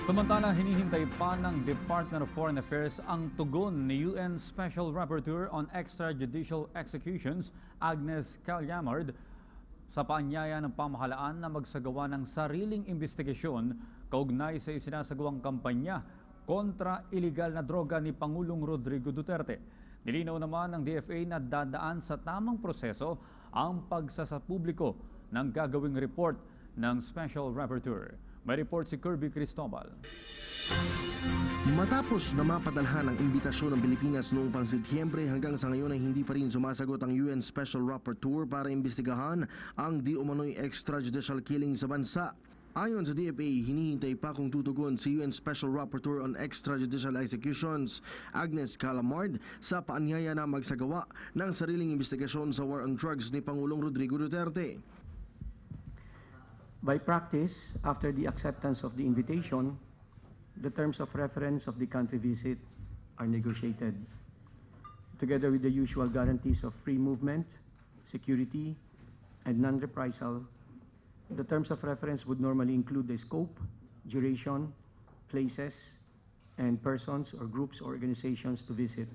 Samantala, hinihintay pa ng Department of Foreign Affairs ang tugon ni UN Special Rapporteur on Extrajudicial Executions, Agnes Callamard, sa paanyaya ng pamahalaan na magsagawa ng sariling investigasyon kaugnay sa isinasagawang kampanya kontra iligal na droga ni Pangulong Rodrigo Duterte. Nilinaw naman ng DFA na dadaan sa tamang proseso ang pagsasapubliko ng gagawing report ng Special Rapporteur. May report si Kirby Cristobal. Matapos na mapadalhan ang imbitasyon ng Pilipinas noong pang Setyembre, hanggang sa ngayon ay hindi pa rin sumasagot ang UN Special Rapporteur para imbestigahan ang di umano'y extrajudicial killing sa bansa. Ayon sa DFA, hinihintay pa kung tutugon si UN Special Rapporteur on Extrajudicial Executions, Agnes Callamard, sa paanyaya na magsagawa ng sariling investigasyon sa war on drugs ni Pangulong Rodrigo Duterte. By practice, after the acceptance of the invitation, the terms of reference of the country visit are negotiated, together with the usual guarantees of free movement, security, and non-reprisal. The terms of reference would normally include the scope, duration, places, and persons or groups or organizations to visit.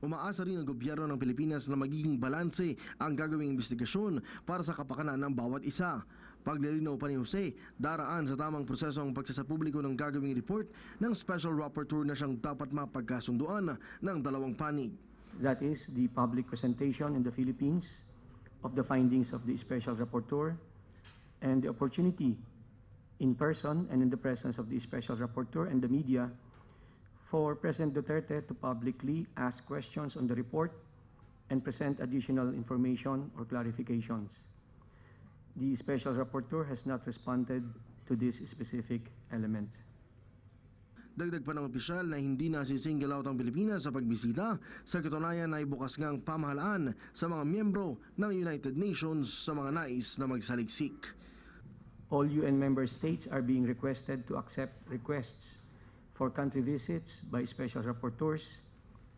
Umaasa rin ang gobyerno ng Pilipinas na magiging balanse ang gagawing investigasyon para sa kapakanan ng bawat isa. Paglilinaw pa ni Jose, daraan sa tamang proseso ang pagsasapubliko ng gagawing report ng Special Rapporteur na siyang dapat mapagkasunduan ng dalawang panig. That is the public presentation in the Philippines of the findings of the Special Rapporteur and the opportunity in person and in the presence of the Special Rapporteur and the media for President Duterte to publicly ask questions on the report and present additional information or clarifications. The Special Rapporteur has not responded to this specific element. Dagdag pa ng opisyal na hindi na single out ang Pilipinas sa pagbisita. Sa katunayan ay bukas ngang pamahalaan sa mga miyembro ng United Nations sa mga nais na magsaliksik. All UN member states are being requested to accept requests for country visits by special rapporteurs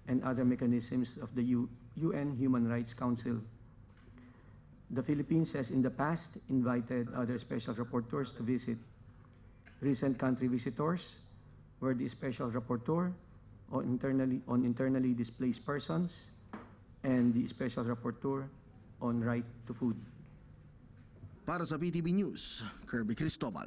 and other mechanisms of the UN Human Rights Council. The Philippines has in the past invited other special rapporteurs to visit. Recent country visitors were the special rapporteur on internally displaced persons and the special rapporteur on right to food. Para sa PTV News, Kirby Cristobal.